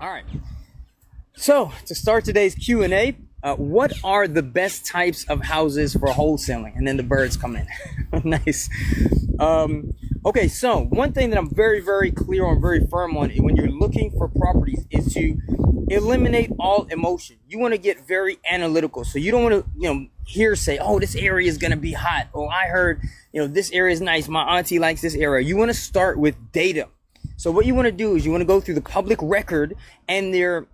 All right. So to start today's Q&A, what are the best types of houses for wholesaling? And then the birds come in. Nice. Okay, so one thing that I'm very, very clear on, very firm on, when you're looking for properties is to eliminate all emotion. You want to get very analytical. So you don't want to, hear say, oh, this area is going to be hot. Oh, I heard, this area is nice. My auntie likes this area. You want to start with data. So what you want to do is you want to go through the public record and their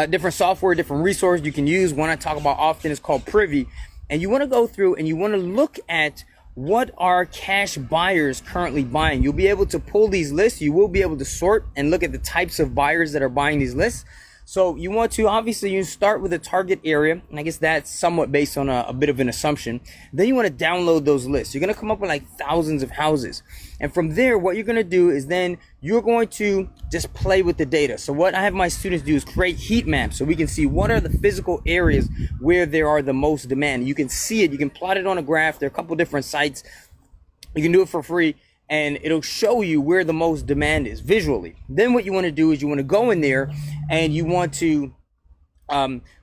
different software, different resources you can use. One I talk about often is called Privy. And you want to go through and you want to look at what are cash buyers currently buying. You'll be able to pull these lists. You will be able to sort and look at the types of buyers that are buying these lists. So you want to, obviously, you start with a target area. And I guess that's somewhat based on a bit of an assumption. Then you want to download those lists. You're going to come up with like thousands of houses. And from there, what you're going to do is then you're going to just play with the data. So what I have my students do is create heat maps so we can see what are the physical areas where there are the most demand. You can see it. You can plot it on a graph. There are a couple different sites. You can do it for free. And it'll show you where the most demand is visually. Then what you want to do is you want to go in there and you want to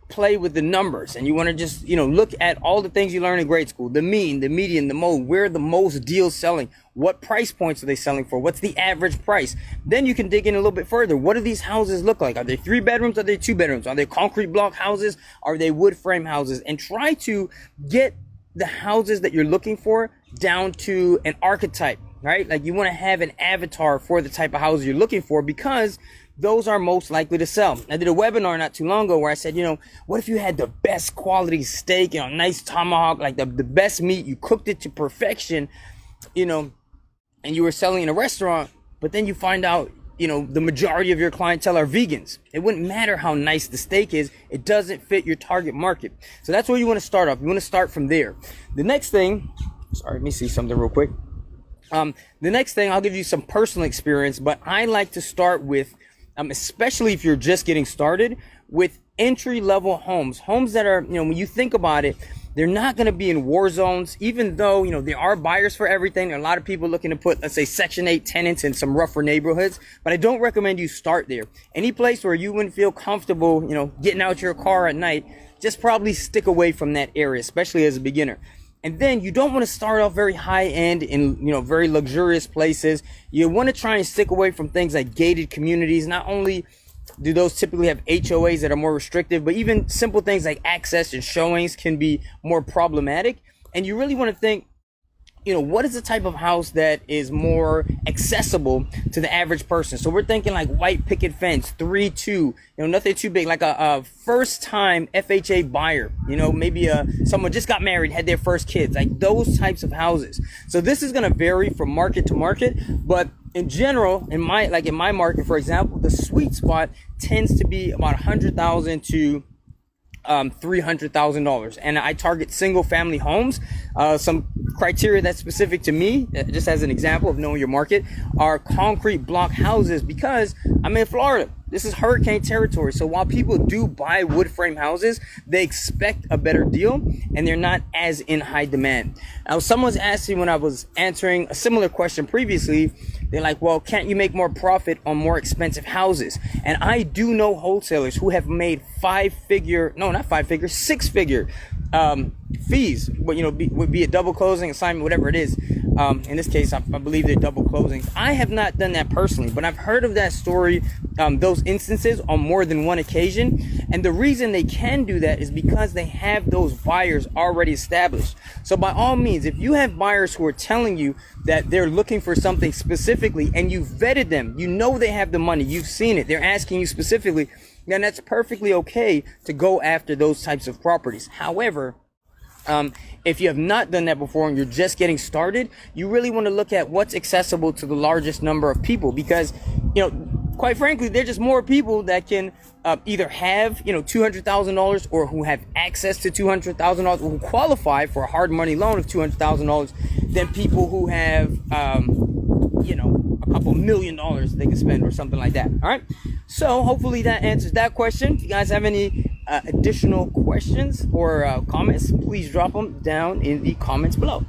play with the numbers. And you want to just, look at all the things you learn in grade school. The mean, the median, the mode. Where are the most deals selling? What price points are they selling for? What's the average price? Then you can dig in a little bit further. What do these houses look like? Are they 3 bedrooms? Are they 2 bedrooms? Are they concrete block houses? Are they wood frame houses? And try to get the houses that you're looking for down to an archetype. Right? Like you want to have an avatar for the type of houses you're looking for because those are most likely to sell. I did a webinar not too long ago where I said, what if you had the best quality steak, nice tomahawk, like the best meat, you cooked it to perfection, and you were selling in a restaurant, but then you find out, the majority of your clientele are vegans. It wouldn't matter how nice the steak is. It doesn't fit your target market. So that's where you want to start off. You want to start from there. The next thing, let me see something real quick. The next thing, I'll give you some personal experience, but I like to start with, especially if you're just getting started, with entry-level homes that are, when you think about it, they're not going to be in war zones, even though, there are buyers for everything. There are a lot of people looking to put, let's say, Section 8 tenants in some rougher neighborhoods, but I don't recommend you start there. Any place where you wouldn't feel comfortable, getting out your car at night, just probably stick away from that area, especially as a beginner. And then you don't want to start off very high end in, very luxurious places. You want to try and stick away from things like gated communities. Not only do those typically have HOAs that are more restrictive, but even simple things like access and showings can be more problematic. And you really want to think, what is the type of house that is more accessible to the average person? So we're thinking like white picket fence, 3-2, nothing too big, like a first time FHA buyer, maybe someone just got married, had their first kids, like those types of houses. So this is going to vary from market to market, but in general, in my market, for example, the sweet spot tends to be about 100,000 to $300,000, and I target single family homes. Some criteria that's specific to me, just as an example of knowing your market, are concrete block houses because I'm in Florida. This is hurricane territory. So while people do buy wood frame houses, they expect a better deal and they're not as in high demand. Now, someone's asked me when I was answering a similar question previously, they're like, well, can't you make more profit on more expensive houses? And I do know wholesalers who have made six-figure fees, but would be a double closing assignment, whatever it is. In this case, I believe they're double closings. I have not done that personally, but I've heard of that story, those instances on more than one occasion. And the reason they can do that is because they have those buyers already established. So by all means, if you have buyers who are telling you that they're looking for something specifically and you've vetted them, they have the money, you've seen it, they're asking you specifically, then that's perfectly okay to go after those types of properties. However, if you have not done that before and you're just getting started, you really want to look at what's accessible to the largest number of people because, quite frankly, there's just more people that can either have, $200,000 or who have access to $200,000 or who qualify for a hard money loan of $200,000 than people who have, a couple $1 million they can spend or something like that. All right. So hopefully that answers that question. If you guys have any additional questions or comments, please drop them down in the comments below.